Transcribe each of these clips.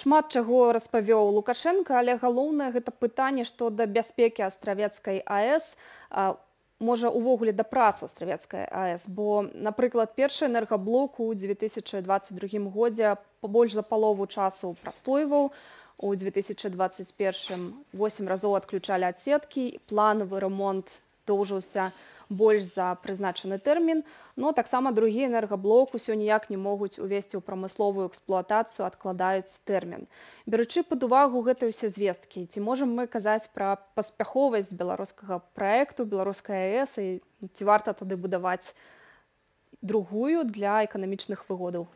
Шмат чаго распавёў Лукашенко, але галоўнае гэта пытанне, што да бяспекі Астравецкай АЭС можа увогуле да працы Астравецкай АЭС, бо, напрыклад, першы энергаблок у 2022 годзе больш за палову часу прастойваў, у 2021 8 разоў адключалі адсеткі, планавы ремонт доўжыўся больш за прызначаны тэрмін, но таксама другі энергаблок усё ніяк не могуць увесці ў прамысловую эксплуатацыю, адкладаюць тэрмін. Беручы пад увагу гэтыя ўсе звесткі, ці можам мы казаць пра паспяховасць беларускага праекту, беларускай АЭС, і ці варта тады будаваць другую для эканамічных выгодаў?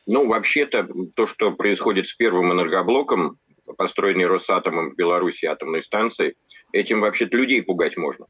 Ну, вообще-то, то, что происходит с первым энергоблоком, построенный Росатомом в Беларуси атомной станции, этим вообще-то людей пугать можно.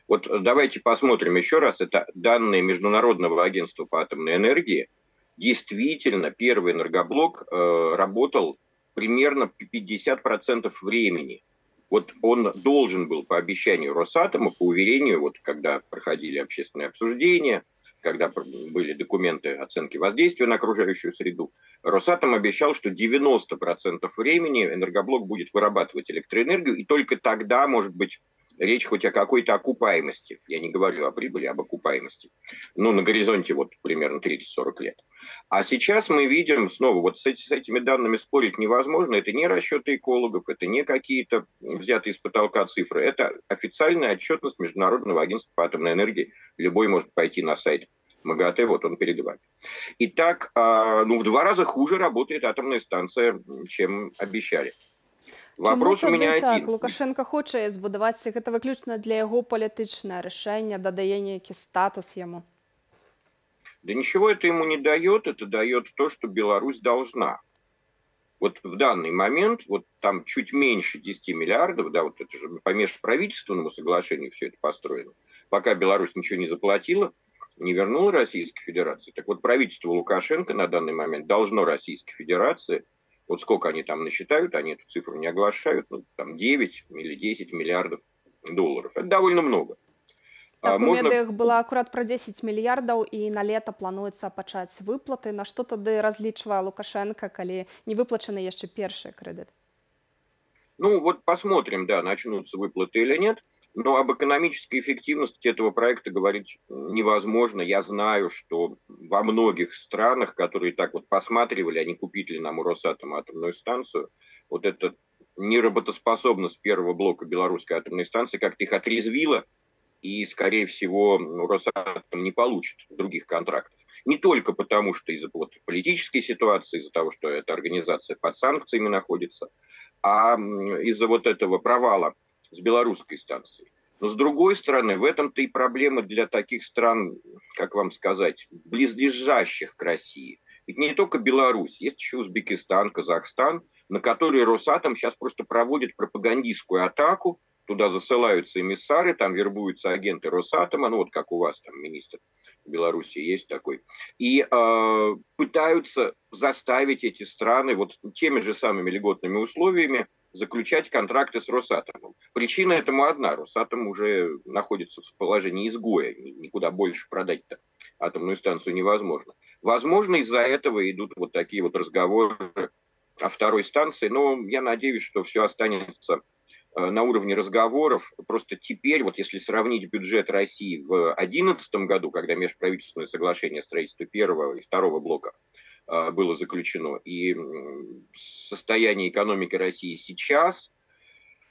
Вот давайте посмотрим еще раз. Это данные Международного агентства по атомной энергии. Действительно, первый энергоблок работал примерно 50% времени. Вот он должен был по обещанию Росатома, по уверению, вот когда проходили общественные обсуждения, когда были документы оценки воздействия на окружающую среду, Росатом обещал, что 90% времени энергоблок будет вырабатывать электроэнергию, и только тогда, может быть, речь хоть о какой-то окупаемости. Я не говорю о прибыли, об окупаемости. Ну, на горизонте вот примерно 30-40 лет. А сейчас мы видим снова, вот с этими данными спорить невозможно. Это не расчеты экологов, это не какие-то взятые из потолка цифры. Это официальная отчетность Международного агентства по атомной энергии. Любой может пойти на сайт МАГАТЭ, вот он перед вами. Итак, ну, в 2 раза хуже работает атомная станция, чем обещали. Вопрос у меня один. Так, Лукашенко хоче збудуватися, гэта выключна для яго палітычнае рашэнне, дадае нейкі статус ему? Да ничего это ему не дает, это дает то, что Беларусь должна. Вот в данный момент, вот там чуть меньше 10 миллиардов, да, вот это же по межправительственному соглашению все это построено, пока Беларусь ничего не заплатила, не вернула Российской Федерации. Так вот, правительство Лукашенко на данный момент должно Российской Федерации, вот сколько они там насчитают, они эту цифру не оглашают, ну, там 9 или 10 миллиардов долларов. Это довольно много. Так, у медыях было аккурат про 10 мільярдаў, і на лета плануецца пачаць выплаты. На што тады разлічвае Лукашенко, калі не выплачаны яшчэ першы крэдыт? Ну, вот посмотрим, да, начнутся выплаты или нет. Но об экономической эффективности этого проекта говорить невозможно. Я знаю, что во многих странах, которые так вот посматривали, а не купить ли нам у Росатома атомную станцию, вот эта неработоспособность первого блока белорусской атомной станции как-то их отрезвила, и, скорее всего, Росатом не получит других контрактов. Не только потому, что из-за вот политической ситуации, из-за того, что эта организация под санкциями находится, а из-за вот этого провала с белорусской станцией. Но с другой стороны, в этом-то и проблема для таких стран, как вам сказать, близлежащих к России. Ведь не только Беларусь, есть еще Узбекистан, Казахстан, на которые Росатом сейчас просто проводит пропагандистскую атаку, туда засылаются эмиссары, там вербуются агенты Росатома, ну вот как у вас там министр Беларуси есть такой, и пытаются заставить эти страны вот теми же самыми льготными условиями заключать контракты с Росатомом. Причина этому одна. Росатом уже находится в положении изгоя. Никуда больше продать-то атомную станцию невозможно. Возможно, из-за этого идут вот такие вот разговоры о второй станции, но я надеюсь, что все останется на уровне разговоров. Просто теперь, вот если сравнить бюджет России в 2011 году, когда межправительственное соглашение о строительстве первого и второго блока было заключено, и состояние экономики России сейчас,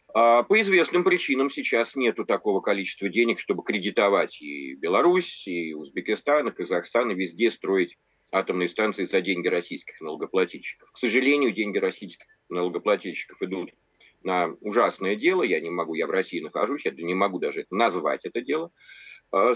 по известным причинам сейчас нету такого количества денег, чтобы кредитовать и Беларусь, и Узбекистан, и Казахстан, и везде строить атомные станции за деньги российских налогоплательщиков. К сожалению, деньги российских налогоплательщиков идут на ужасное дело, я в России нахожусь, я не могу даже назвать это дело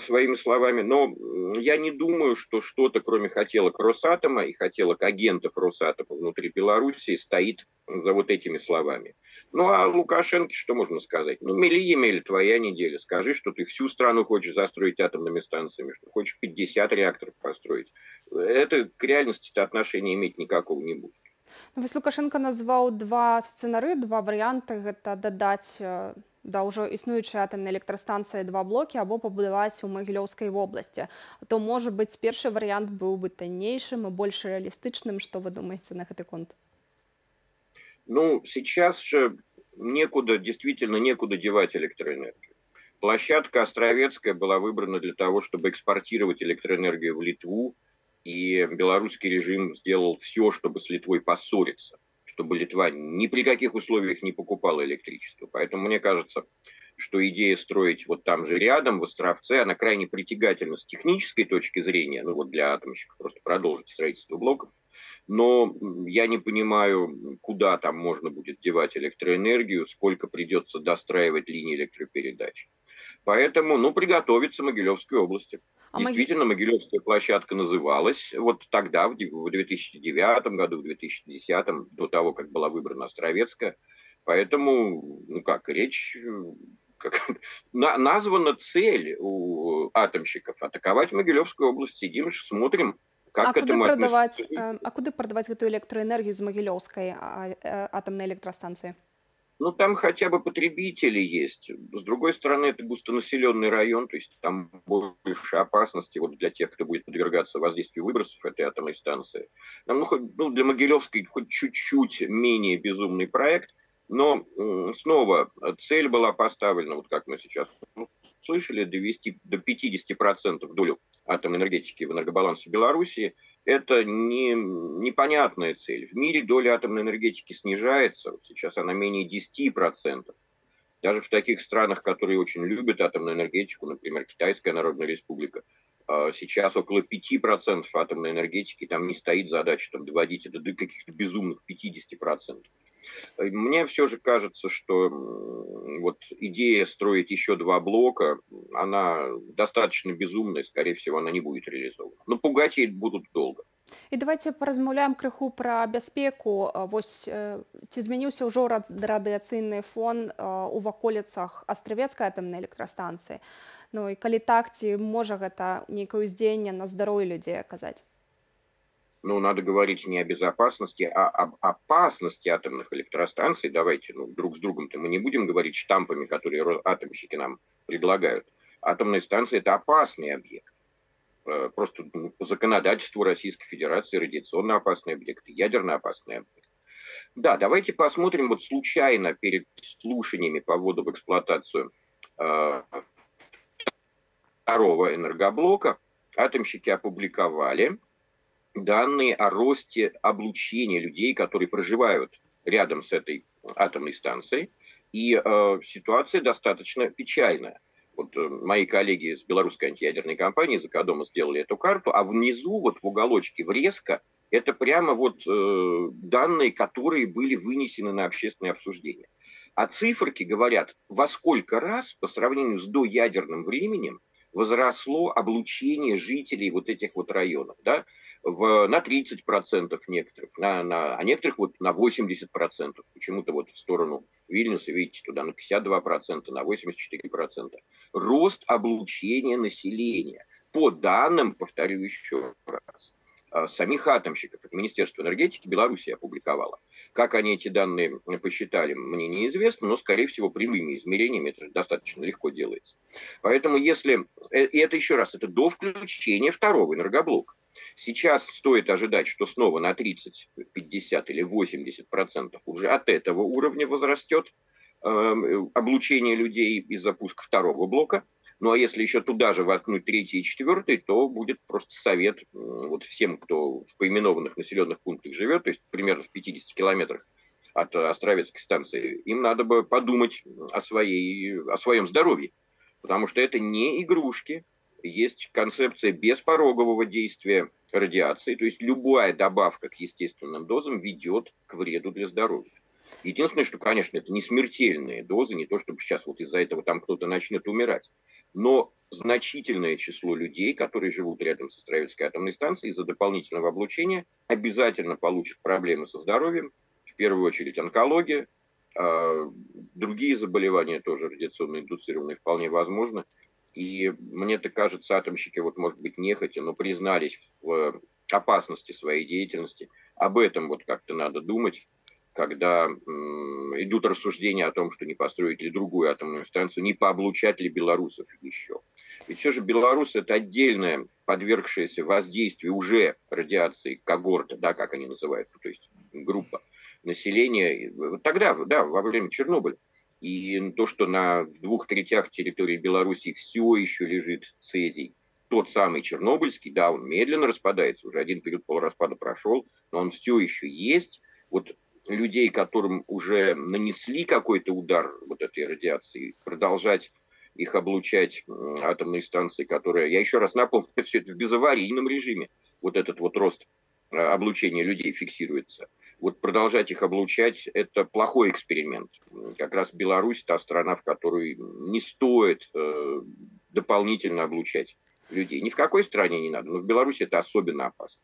своими словами, но я не думаю, что что-то, кроме хотелок Росатома и хотелок агентов Росатома внутри Белоруссии, стоит за вот этими словами. Ну, а Лукашенко, что можно сказать? Ну, мели, Емеля, твоя неделя. Скажи, что ты всю страну хочешь застроить атомными станциями, что хочешь 50 реакторов построить. Это к реальности-то отношения иметь никакого не будет. Вось Лукашенко назваў два сцэнары, два варыянты. Гэта дадаць да ўжо існуючай атамнай электрастанцыі два блокі або пабудаваць у Магілёўскай вобласці, то, можа быць, першы варыянт быў бы таннейшым і больш рэалістычным. Што вы думаеце на гэты конт? Ну, сейчас же некуда, действительно некуда девать электроэнергию. Площадка Островецкая была выбрана для того, чтобы экспортировать электроэнергию в Литву, и белорусский режим сделал все, чтобы с Литвой поссориться, чтобы Литва ни при каких условиях не покупала электричество. Поэтому мне кажется, что идея строить вот там же рядом, в Островце, она крайне притягательна с технической точки зрения, ну вот для атомщиков просто продолжить строительство блоков, но я не понимаю, куда там можно будет девать электроэнергию, сколько придется достраивать линии электропередач. Поэтому, ну, приготовиться Могилевской области. А Маги... Действительно, Могилевская площадка называлась вот тогда, в 2009 году, в 2010, до того, как была выбрана Островецкая. Поэтому, ну как, речь... названа цель у атомщиков атаковать Могилевскую область. Сидим, смотрим, как к этому относятся. А куды прадаваць гэтую электроэнергію з Магілёўскай атамнай электрастанцыі? Ну, там хотя бы потребители есть. С другой стороны, это густонаселенный район, то есть там больше опасности вот для тех, кто будет подвергаться воздействию выбросов этой атомной станции. Ну, для Могилевской хоть чуть-чуть менее безумный проект, но снова цель была поставлена, вот как мы сейчас слышали, довести до 50% долю атомной энергетики в энергобалансе Беларуси. Это непонятная цель. В мире доля атомной энергетики снижается. Вот сейчас она менее 10%. Даже в таких странах, которые очень любят атомную энергетику, например, Китайская Народная Республика, сейчас около 5% атомной энергетики, там не стоит задача там, доводить это до каких-то безумных 50%. Мне все же кажется, что вот идея строить еще два блока, она достаточно безумная, скорее всего, она не будет реализована. Но пугать ей будут долго. І давайте паразмаўляем крыху пра бяспеку. Вось ці змяніўся ўжо радыяцыйны фон у ваколіцах Астравецкай атамнай электрастанцыі? Ну і калі так, ці можа гэта нейкае ўздзеянне на здароўе людзей аказаць? Ну, надо говорить не о безопасности, а об опасности атомных электростанций. Давайте, ну, друг с другом-то мы не будем говорить штампами, которые атомщики нам предлагают. Атомные станции – это опасный объект. Просто по законодательству Российской Федерации радиационно опасный объект, ядерно опасный объект. Да, давайте посмотрим, вот случайно перед слушаниями по вводу в эксплуатацию второго энергоблока атомщики опубликовали данные о росте облучения людей, которые проживают рядом с этой атомной станцией. И ситуация достаточно печальная. Вот мои коллеги с белорусской антиядерной компании «Закодома» сделали эту карту, а внизу, вот в уголочке, врезка, это прямо вот данные, которые были вынесены на общественное обсуждение. А циферки говорят, во сколько раз по сравнению с доядерным временем возросло облучение жителей вот этих вот районов, да, на 30% некоторых, а некоторых вот на 80%. Почему-то вот в сторону Вильнюса, видите, туда на 52%, на 84%. Рост облучения населения. По данным, повторю еще раз, самих атомщиков, это Министерство энергетики Беларуси опубликовало. Как они эти данные посчитали, мне неизвестно, но, скорее всего, прямыми измерениями это же достаточно легко делается. Поэтому если... И это еще раз, это до включения второго энергоблока. Сейчас стоит ожидать, что снова на 30, 50 или 80% уже от этого уровня возрастет облучение людей из запуска второго блока. Ну а если еще туда же воткнуть третий и четвертый, то будет просто совет вот всем, кто в поименованных населенных пунктах живет, то есть примерно в 50 километрах от Островецкой станции, им надо бы подумать о своем здоровье, потому что это не игрушки. Есть концепция беспорогового действия радиации, то есть любая добавка к естественным дозам ведет к вреду для здоровья. Единственное, что, конечно, это не смертельные дозы, не то, чтобы сейчас вот из-за этого там кто-то начнет умирать, но значительное число людей, которые живут рядом с Островецкой атомной станцией, из-за дополнительного облучения обязательно получат проблемы со здоровьем, в первую очередь онкология, другие заболевания тоже радиационно индуцированные вполне возможны. И мне-то кажется, атомщики, вот, может быть, нехотя, но признались в опасности своей деятельности. Об этом вот как-то надо думать. когда идут рассуждения о том, что не построить ли другую атомную станцию, не пооблучать ли белорусов еще. Ведь все же белорусы – это отдельная, подвергшаяся воздействию уже радиации когорта, да, как они называют, то есть группа населения. Тогда, да, во время Чернобыля. И то, что на 2/3 территории Беларуси все еще лежит цезий, тот самый чернобыльский, да, он медленно распадается, уже один период полураспада прошел, но он все еще есть. Вот людей, которым уже нанесли какой-то удар вот этой радиации, продолжать их облучать атомные станции, которые, я еще раз напомню, все это в безаварийном режиме, вот этот вот рост облучения людей фиксируется. Вот продолжать их облучать – это плохой эксперимент. Как раз Беларусь – та страна, в которой не стоит дополнительно облучать людей. Ни в какой стране не надо, но в Беларуси это особенно опасно.